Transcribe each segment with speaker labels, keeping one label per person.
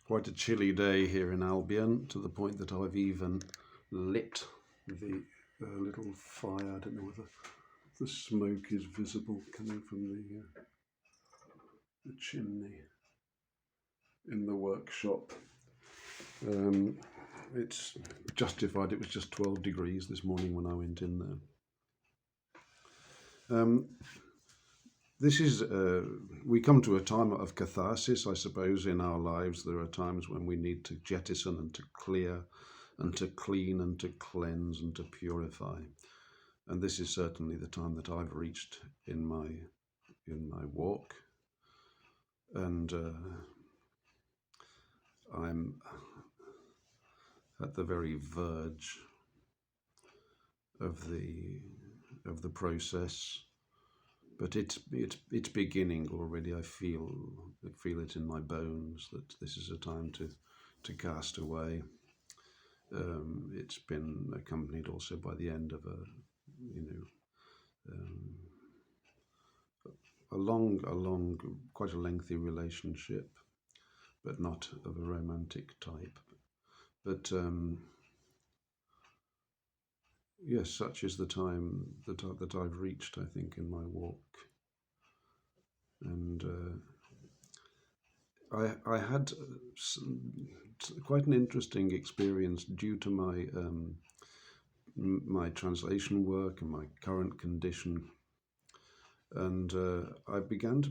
Speaker 1: Quite a chilly day here in Albion, to the point that I've even lit the little fire. I don't know whether the smoke is visible coming from the chimney in the workshop. It's justified. It was just 12 degrees this morning when I went in there. This is, we come to a time of catharsis, I suppose, in our lives. There are times when we need to jettison and to clear and to clean and to cleanse and to purify. And this is certainly the time that I've reached in my walk. And I'm at the very verge of the process. But it's beginning already. I feel it in my bones that this is a time to cast away. It's been accompanied also by the end of a long, quite a lengthy relationship, but not of a romantic type. But yes, such is the time that I've reached, I think, in my walk. And I had quite an interesting experience due to my translation work and my current condition. And I began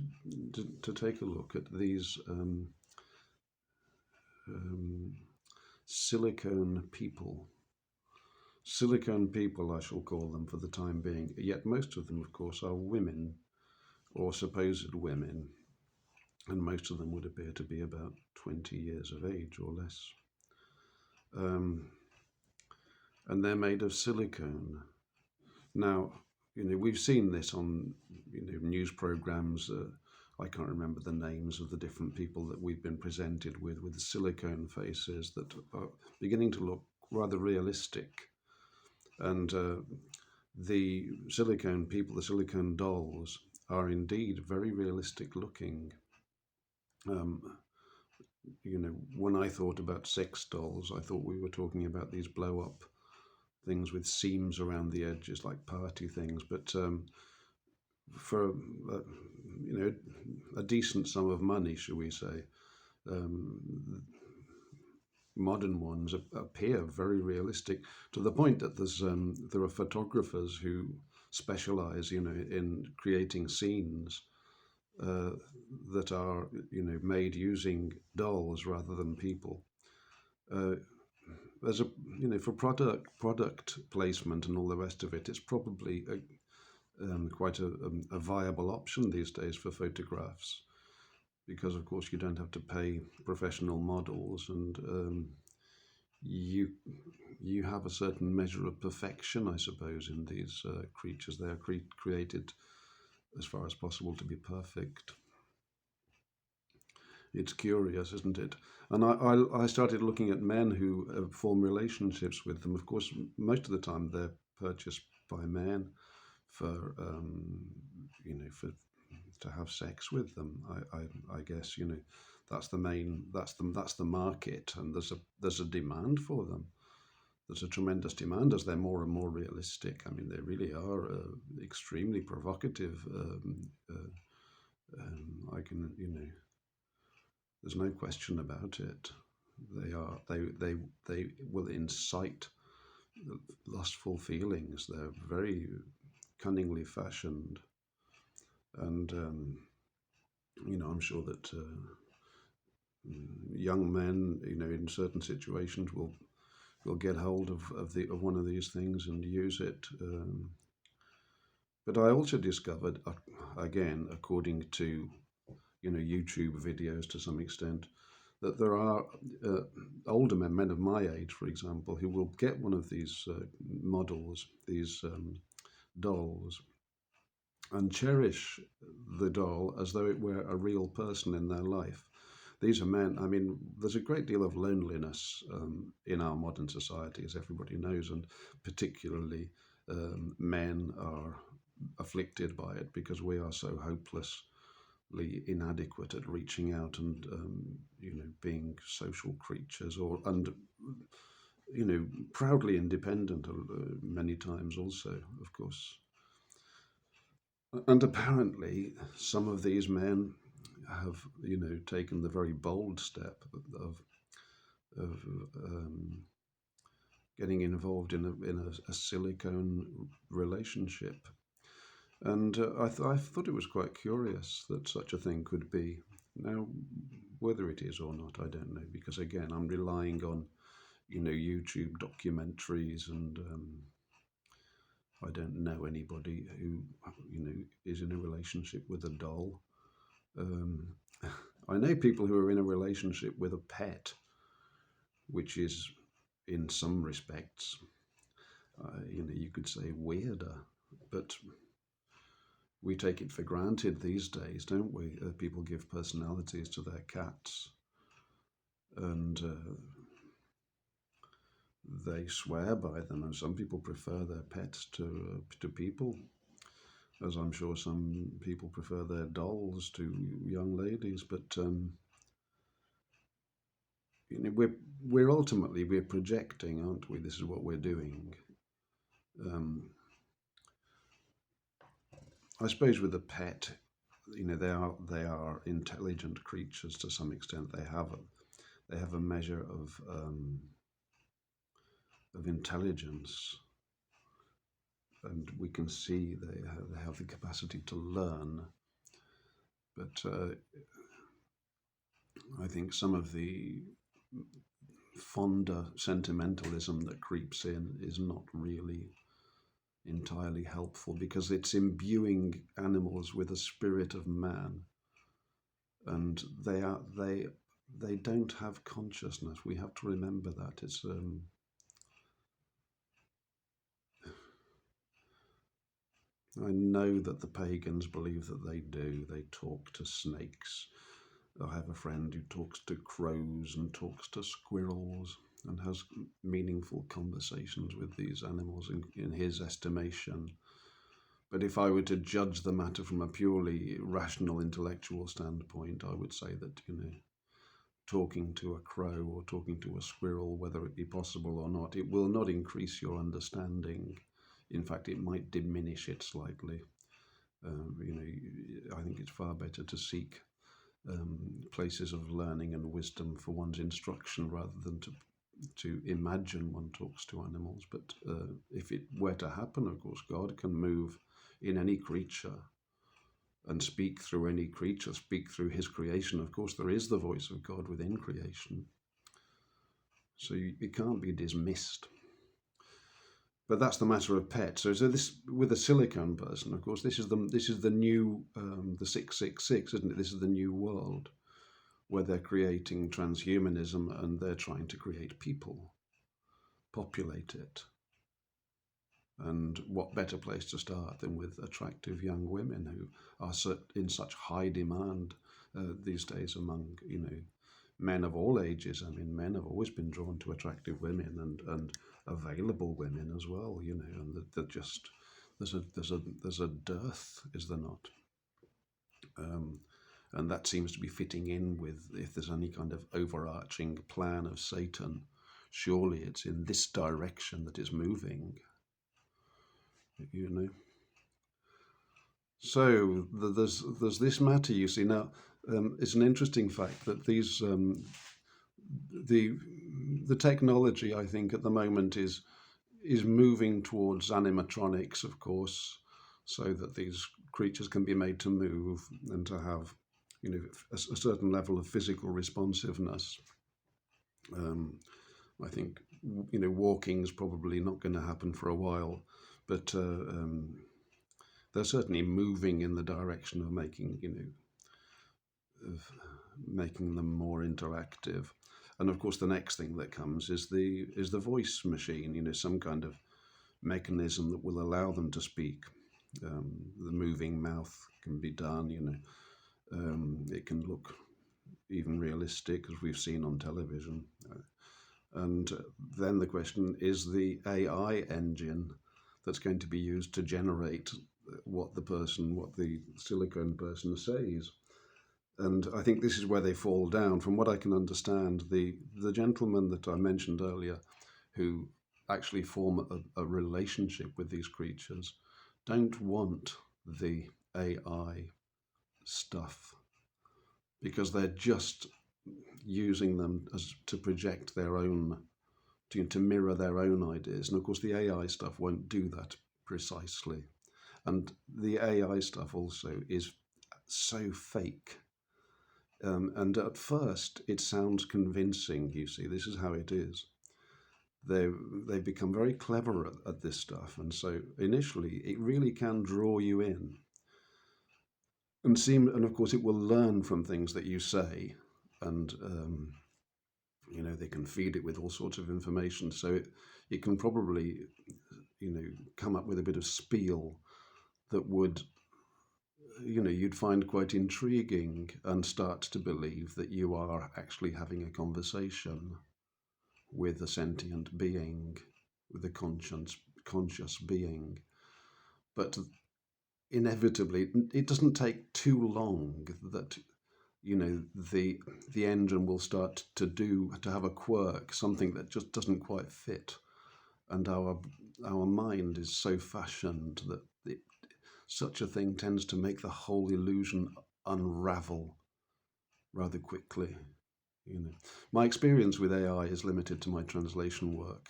Speaker 1: to take a look at these silicone people. Silicone people, I shall call them for the time being. Yet most of them, of course, are women, or supposed women, and most of them would appear to be about 20 years of age or less. And they're made of silicone. Now, we've seen this on news programs. I can't remember the names of the different people that we've been presented with silicone faces that are beginning to look rather realistic. And the silicone people, the silicone dolls, are indeed very realistic looking. When I thought about sex dolls, I thought we were talking about these blow-up things with seams around the edges, like party things. But for a decent sum of money, shall we say, modern ones appear very realistic, to the point that there are photographers who specialize, in creating scenes that are, made using dolls rather than people. As for product placement and all the rest of it, it's probably quite a viable option these days for photographs, because of course you don't have to pay professional models, and you have a certain measure of perfection, I suppose, in these creatures. They are created as far as possible to be perfect. It's curious, isn't it? And I started looking at men who form relationships with them. Of course, most of the time they're purchased by men for to have sex with them. I guess that's the market, and there's a demand for them. There's a tremendous demand as they're more and more realistic. I mean, they really are extremely provocative. There's no question about it. They will incite lustful feelings. They're very cunningly fashioned, and I'm sure that young men, in certain situations, will get hold of one of these things and use it. But I also discovered, again, according to YouTube videos to some extent, that there are older men of my age, for example, who will get one of these models, these dolls, and cherish the doll as though it were a real person in their life. These are men. I mean, there's a great deal of loneliness in our modern society, as everybody knows, and particularly men are afflicted by it because we are so hopeless. inadequate at reaching out and being social creatures, and proudly independent many times also, of course. And apparently some of these men have taken the very bold step of getting involved in a silicone relationship. And I thought it was quite curious that such a thing could be. Now, whether it is or not, I don't know, because again, I'm relying on, YouTube documentaries, and I don't know anybody who, is in a relationship with a doll. I know people who are in a relationship with a pet, which is, in some respects, you could say weirder, but we take it for granted these days, don't we? People give personalities to their cats, and they swear by them, and some people prefer their pets to people, as I'm sure some people prefer their dolls to young ladies. But we're ultimately projecting, aren't we? This is what we're doing. I suppose with a pet, they are intelligent creatures to some extent. They have a measure of intelligence, and we can see they have the capacity to learn. But I think some of the fonder sentimentalism that creeps in is not really entirely helpful, because it's imbuing animals with a spirit of man, and they don't have consciousness. We have to remember that. It's I know that the pagans believe that they do. They talk to snakes. I have a friend who talks to crows and talks to squirrels and has meaningful conversations with these animals in his estimation. But if I were to judge the matter from a purely rational intellectual standpoint, I would say that, talking to a crow or talking to a squirrel, whether it be possible or not, it will not increase your understanding. In fact, it might diminish it slightly. I think it's far better to seek places of learning and wisdom for one's instruction rather than to imagine one talks to animals. But if it were to happen, of course, God can move in any creature and speak through any creature, speak through his creation. Of course, there is the voice of God within creation. So it can't be dismissed. But that's the matter of pets. So this, with a silicone person, of course, this is the new the 666, isn't it? This is the new world where they're creating transhumanism, and they're trying to create people, populate it. And what better place to start than with attractive young women who are in such high demand these days among men of all ages. I mean, men have always been drawn to attractive women and available women as well. And that just there's a dearth, is there not? And that seems to be fitting in with, if there's any kind of overarching plan of Satan, surely it's in this direction that it's moving. So there's this matter, you see. Now, it's an interesting fact that these the technology, I think, at the moment is moving towards animatronics, of course, so that these creatures can be made to move and to have, a certain level of physical responsiveness. I think, walking's probably not going to happen for a while, but they're certainly moving in the direction of making them more interactive. And of course, the next thing that comes is the voice machine. Some kind of mechanism that will allow them to speak. The moving mouth can be done. It can look even realistic, as we've seen on television. And then the question is the AI engine that's going to be used to generate what the silicone person says. And I think this is where they fall down. From what I can understand, the gentleman that I mentioned earlier, who actually form a relationship with these creatures, don't want the AI stuff because they're just using them as to project their own, to mirror their own ideas. And of course, the AI stuff won't do that precisely. And the AI stuff also is so fake. And at first, it sounds convincing. You see, this is how it is. They become very clever at this stuff, and so initially, it really can draw you in, and of course, it will learn from things that you say, and they can feed it with all sorts of information. So it can probably, come up with a bit of spiel that would, you'd find quite intriguing and start to believe that you are actually having a conversation with a sentient being, with a conscious being. But inevitably, it doesn't take too long that the engine will start to have a quirk, something that just doesn't quite fit, and our mind is so fashioned that such a thing tends to make the whole illusion unravel rather quickly. My experience with AI is limited to my translation work.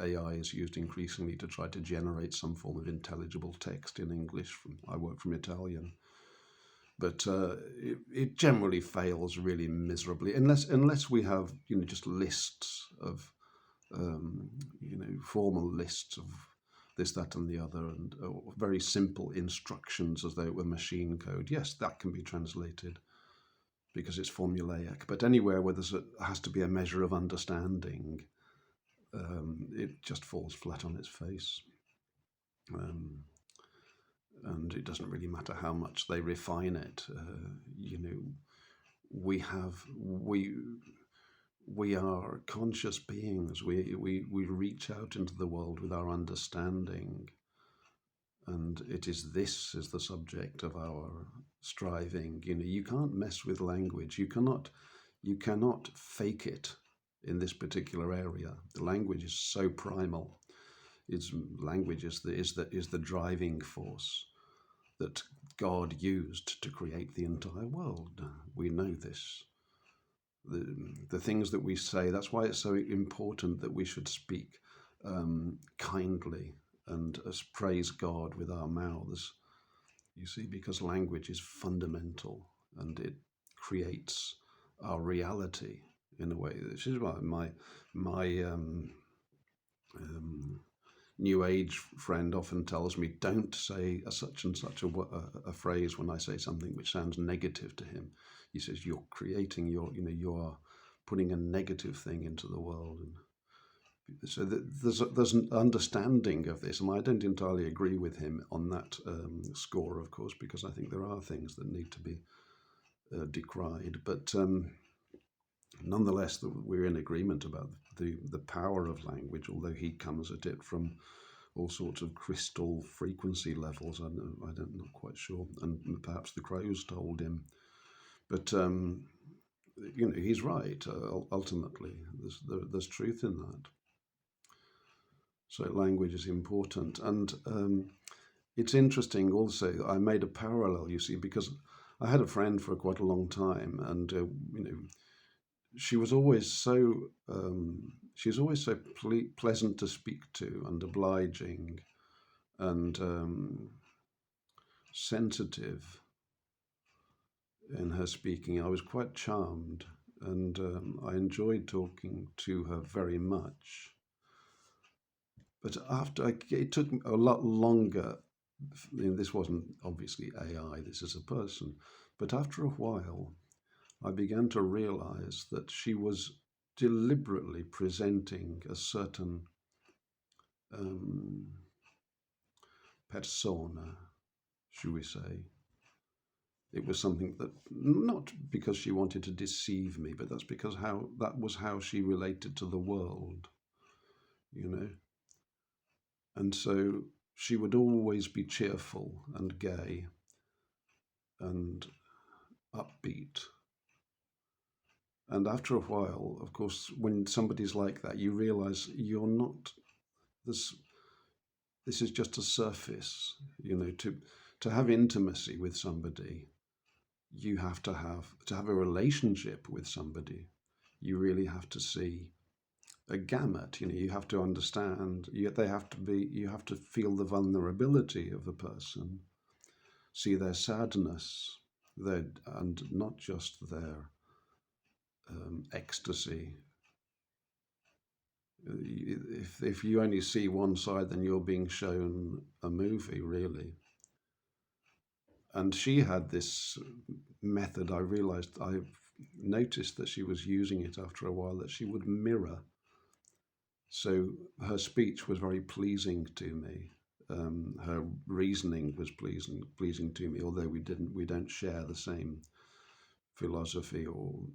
Speaker 1: AI is used increasingly to try to generate some form of intelligible text in English. I work from Italian, but it generally fails really miserably unless we have just lists of formal lists of this, that, and the other, and very simple instructions as though it were machine code. Yes, that can be translated because it's formulaic. But anywhere where has to be a measure of understanding, it just falls flat on its face. And it doesn't really matter how much they refine it. We are conscious beings. We reach out into the world with our understanding, and this is the subject of our striving. You can't mess with language. You cannot fake it in this particular area. The language is so primal. Language is the driving force that God used to create the entire world. We know this. The things that we say, that's why it's so important that we should speak kindly and praise God with our mouths. You see, because language is fundamental and it creates our reality in a way. This is why my New Age friend often tells me, don't say such and such a phrase when I say something which sounds negative to him. He says, you're creating you are putting a negative thing into the world. And so there's an understanding of this, and I don't entirely agree with him on that score, of course, because I think there are things that need to be decried. But nonetheless, we're in agreement about the power of language, although he comes at it from all sorts of crystal I'm not quite sure, and perhaps the crows told him. But he's right. Ultimately, there's truth in that. So language is important, and it's interesting. Also, I made a parallel. You see, because I had a friend for quite a long time, and she was always so pleasant to speak to and obliging and sensitive in her speaking. I was quite charmed, and I enjoyed talking to her very much. But it took a lot longer. This wasn't obviously AI, this is a person. But after a while, I began to realize that she was deliberately presenting a certain persona, should we say. It was something that, not because she wanted to deceive me, but that's because that was how she related to the world, And so she would always be cheerful and gay and upbeat. And after a while, of course, when somebody's like that, you realize you're not this. This is just a surface. To have intimacy with somebody, you have to have a relationship with somebody. You really have to see a gamut. You have to understand. You have to feel the vulnerability of the person, see their sadness, and not just their ecstasy. If you only see one side, then you're being shown a movie, really. And she had this method. I've noticed that she was using it after a while, that she would mirror. So her speech was very pleasing to me. Her reasoning was pleasing to me, although we don't share the same philosophy or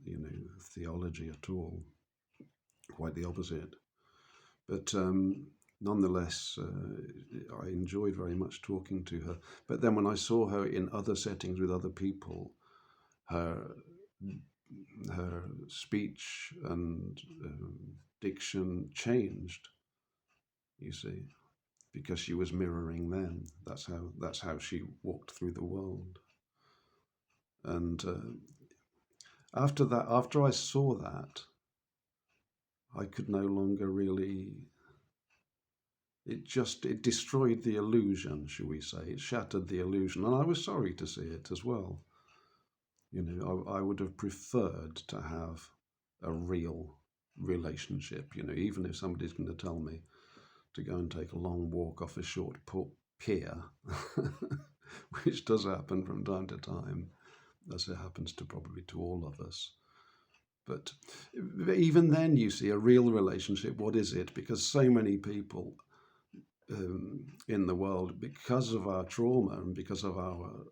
Speaker 1: theology at all. Quite the opposite. But nonetheless, I enjoyed very much talking to her. But then when I saw her in other settings with other people, her her speech and diction changed. You see, because she was mirroring them. That's how she walked through the world. And after I saw that, I could no longer really. It destroyed the illusion, shall we say? It shattered the illusion, and I was sorry to see it as well. I would have preferred to have a real relationship. Even if somebody's going to tell me to go and take a long walk off a short pier, which does happen from time to time, as it happens probably to all of us. But even then, you see, a real relationship, what is it? Because so many people in the world, because of our trauma and because of our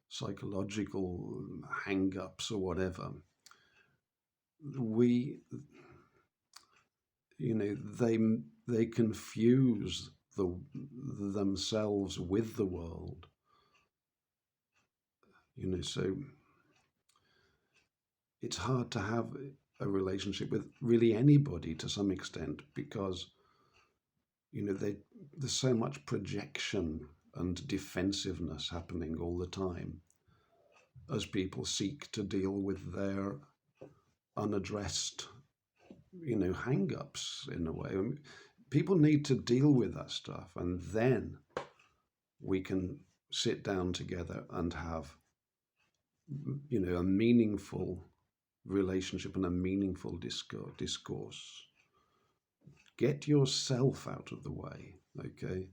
Speaker 1: psychological hang-ups or whatever, we, they confuse themselves with the world. So it's hard to have a relationship with really anybody to some extent, because there's so much projection and defensiveness happening all the time as people seek to deal with their unaddressed, hang-ups in a way. I mean, people need to deal with that stuff, and then we can sit down together and have, a meaningful relationship and a meaningful discourse. Get yourself out of the way, okay?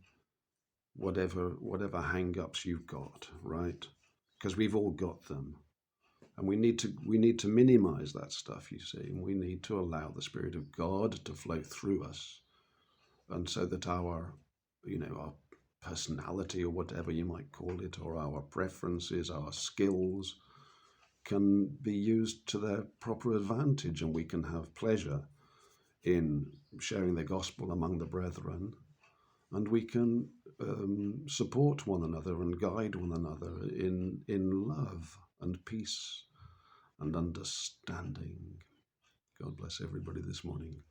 Speaker 1: Whatever hang-ups you've got, right? Because we've all got them. And we need to minimize that stuff, you see, and we need to allow the Spirit of God to flow through us. And so that our personality, or whatever you might call it, or our preferences, our skills, can be used to their proper advantage, and we can have pleasure in sharing the gospel among the brethren, and we can support one another and guide one another in love and peace and understanding. God bless everybody this morning.